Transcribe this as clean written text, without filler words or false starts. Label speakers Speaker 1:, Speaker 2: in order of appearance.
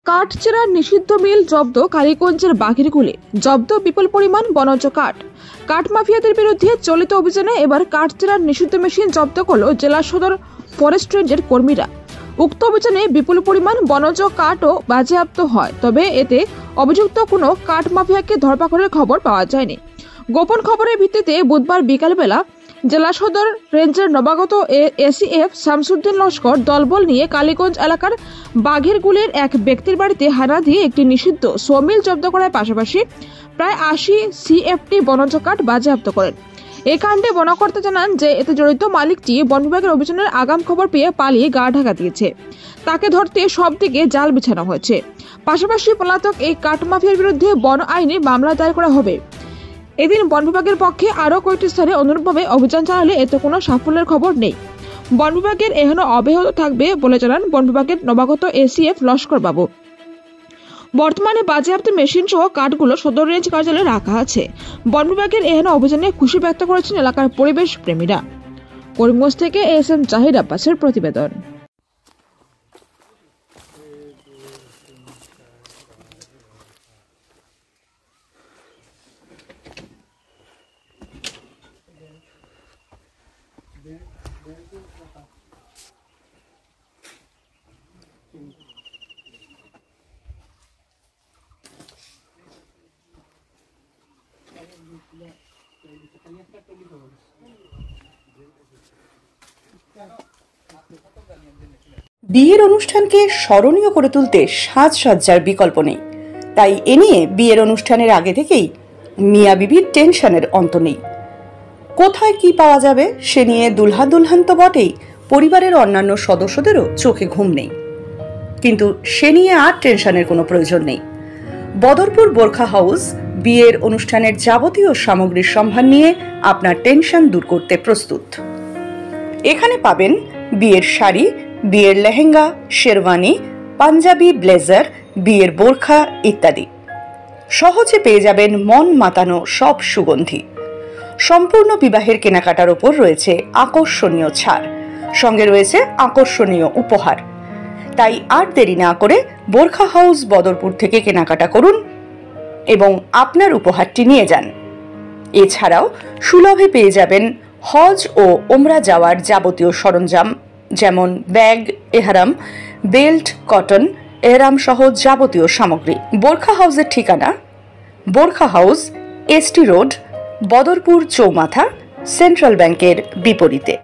Speaker 1: কাঠচেরা নিষিদ্ধ মিল জব্দ কালীগঞ্জের বাঘেরগুলে, জব্দ বিপুল পরিমাণ বনজ কাঠ। কাঠ মাফিয়াদের বিরুদ্ধে চলিত অভিযানে এবার কাঠচেরার নিষিদ্ধ মেশিন জব্দ করল জেলা সদর ফরেস্ট রেঞ্জের কর্মীরা। উক্ত অভিযানে বিপুল পরিমাণ বনজ কাঠও বাজেয়াপ্ত হয়, তবে এতে অভিযুক্ত কোনো কাঠ মাফিয়াকে ধরপাকড়ের খবর পাওয়া যায়নি। গোপন খবরের ভিত্তিতে বুধবার বিকালবেলা জেলা সদর রেঞ্জের নবাগত এসিএফ শামসুদ্দিন লস্কর দলবল নিয়ে কালীগঞ্জ এলাকার বাঘেরগুলের এক ব্যক্তির বাড়িতে হানা দিয়ে একটি নিষিদ্ধ সোমিল জব্দ করার পাশাপাশি প্রায় 80 সিএফটি বনজ কাঠ বাজেয়াপ্ত করেন। এই কাণ্ডে বনকর্তা জানান যে এতে জড়িত মালিকটি বন বিভাগের অভিযানের আগাম খবর পেয়ে পালিয়ে গা ঢাকা দিয়েছে। তাকে ধরতে সব দিকে জাল বিছানো হয়েছে। পাশাপাশি পলাতক এই কাঠ মাফিয়ার বিরুদ্ধে বন আইনে মামলা দায়ের করা হবে। এদিন বন বিভাগের পক্ষে আরও কয়েকটি স্থানে অনুরূপভাবে অভিযান চালালে এতে কোনো সাফল্যের খবর নেই। বন বিভাগের এখনো অব্যাহত থাকবে বলে জানান বন বিভাগের নবাগত এসিএফ লস্কর বাবু। বর্তমানে বাজেয়াপ্ত মেশিন সহ কাঠগুলো সদর রেঞ্জ কার্যালয়ে রাখা আছে। বন বিভাগের এখনো অভিযানে খুশি ব্যক্ত করেছেন এলাকার পরিবেশ প্রেমীরা। করিমগঞ্জ থেকে এসএম জাহিদ আব্বাসের প্রতিবেদন।
Speaker 2: বিয়ের অনুষ্ঠানকে স্মরণীয় করে তুলতে সাজসজ্জার বিকল্প নেই, তাই এ নিয়ে বিয়ের অনুষ্ঠানের আগে থেকেই মিয়া বিবির টেনশনের অন্ত নেই। কোথায় কি পাওয়া যাবে সে নিয়ে দুলহা দুলহান তো বটেই, পরিবারের অন্যান্য সদস্যদেরও চোখে ঘুম নেই। কিন্তু সে নিয়ে আর টেনশনের কোনো প্রয়োজন নেই। বদরপুর বোরখা হাউস বিয়ের অনুষ্ঠানের যাবতীয় সামগ্রীর সম্ভার নিয়ে আপনার টেনশন দূর করতে প্রস্তুত। এখানে পাবেন বিয়ের শাড়ি, বিয়ের লেহেঙ্গা, শেরওয়ানি, পাঞ্জাবি, ব্লেজার, বিয়ের বোরখা ইত্যাদি। সহজে পেয়ে যাবেন মন মাতানো সব সুগন্ধি। সম্পূর্ণ বিবাহের কেনাকাটার ওপর রয়েছে আকর্ষণীয় ছাড়, সঙ্গে রয়েছে আকর্ষণীয় উপহার। তাই আর দেরি না করে বোরখা হাউস বদরপুর থেকে কেনাকাটা করুন এবং আপনার উপহারটি নিয়ে যান। এছাড়াও সুলভে পেয়ে যাবেন হজ ও ওমরা যাওয়ার যাবতীয় সরঞ্জাম, যেমন ব্যাগ, এহরাম, বেল্ট, কটন, এহরাম সহ যাবতীয় সামগ্রী। বোরখা হাউসের ঠিকানা বোরখা হাউস, এসটি রোড, বদরপুর চৌমাথা, সেন্ট্রাল ব্যাংকের বিপরীতে।